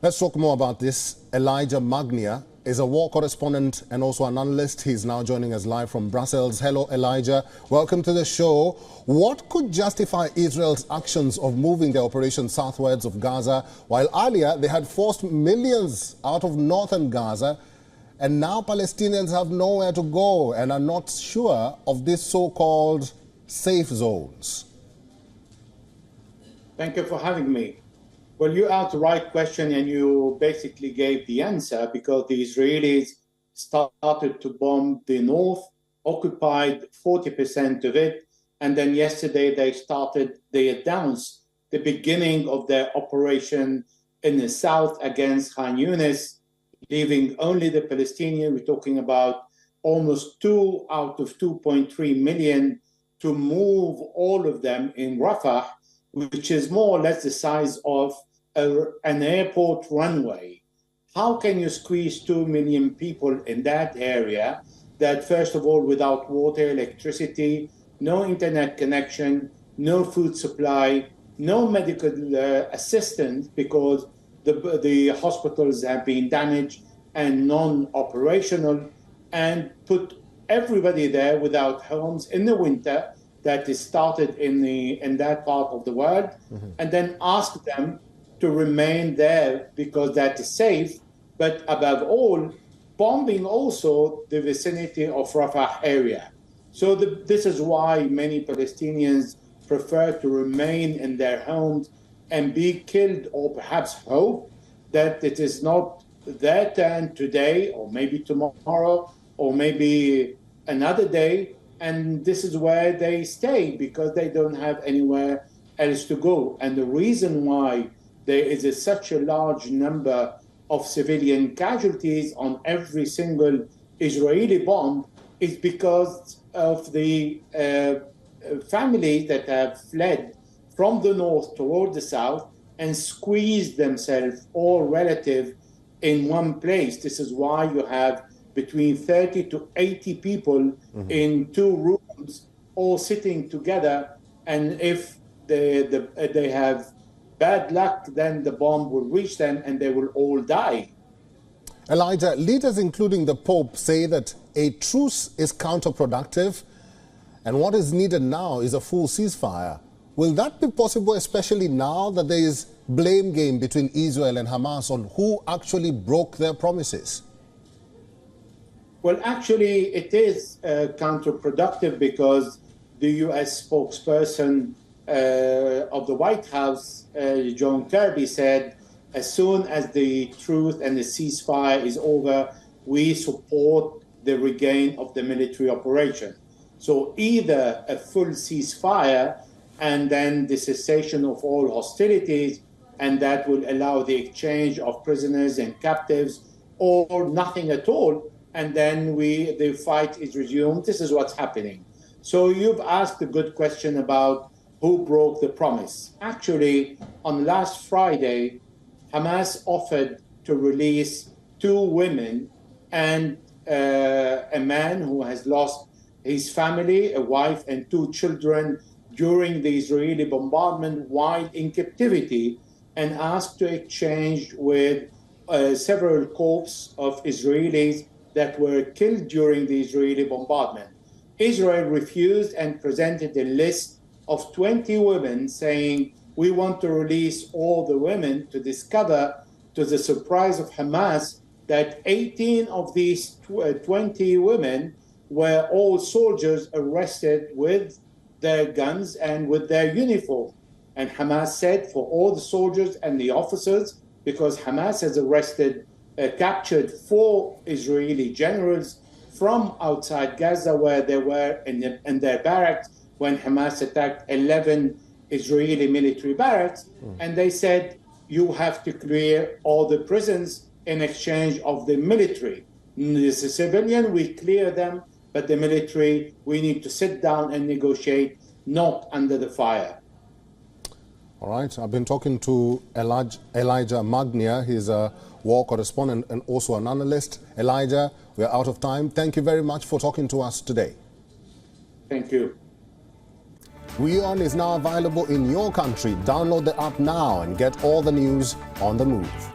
Let's talk more about this. Elijah Magnia is a war correspondent and also an analyst. He's now joining us live from Brussels. Hello, Elijah. Welcome to the show. What could justify Israel's actions of moving their operation southwards of Gaza, while earlier they had forced millions out of northern Gaza, and now Palestinians have nowhere to go and are not sure of these so-called safe zones? Thank you for having me. Well, you asked the right question and you basically gave the answer, because the Israelis started to bomb the north, occupied 40% of it, and then yesterday they announced the beginning of their operation in the south against Khan Yunis, leaving only the Palestinians. We're talking about almost 2 out of 2.3 million, to move all of them in Rafah, which is more or less the size of an airport runway. How can you squeeze 2 million people in that area that, first of all, without water, electricity, no internet connection, no food supply, no medical assistance, because the hospitals have been damaged and non-operational, and put everybody there without homes in the winter that is started in that part of the world, and then ask them to remain there because that is safe, but above all, bombing also the vicinity of Rafah area. So this is why many Palestinians prefer to remain in their homes and be killed, or perhaps hope that it is not their turn today, or maybe tomorrow, or maybe another day, and this is where they stay because they don't have anywhere else to go. And the reason why there is such a large number of civilian casualties on every single Israeli bomb is because of the families that have fled from the north toward the south and squeezed themselves, all relative, in one place. This is why you have between 30 to 80 people in 2 rooms, all sitting together. And if they have bad luck, then the bomb will reach them and they will all die. Elijah, leaders including the Pope say that a truce is counterproductive and what is needed now is a full ceasefire. Will that be possible, especially now that there is blame game between Israel and Hamas on who actually broke their promises? Well, actually, it is counterproductive, because the U.S. spokesperson of the White House, John Kirby, said, as soon as the truce and the ceasefire is over, we support the regain of the military operation. So either a full ceasefire and then the cessation of all hostilities, and that will allow the exchange of prisoners and captives, or nothing at all, and then the fight is resumed. This is what's happening. So you've asked a good question about who broke the promise. Actually, on last Friday, Hamas offered to release 2 women and a man who has lost his family, a wife and 2 children, during the Israeli bombardment while in captivity, and asked to exchange with several corpses of Israelis that were killed during the Israeli bombardment. Israel refused and presented a list of 20 women, saying, we want to release all the women, to discover, to the surprise of Hamas, that 18 of these 20 women were all soldiers arrested with their guns and with their uniform. And Hamas said, for all the soldiers and the officers, because Hamas has captured 4 Israeli generals from outside Gaza, where they were in their barracks when Hamas attacked 11 Israeli military barracks. And they said, you have to clear all the prisons in exchange of the military. The civilian, we clear them, but the military, we need to sit down and negotiate, not under the fire. All right, I've been talking to Elijah Magnia. He's a war correspondent and also an analyst. Elijah, we're out of time. Thank you very much for talking to us today. Thank you. WION is now available in your country. Download the app now and get all the news on the move.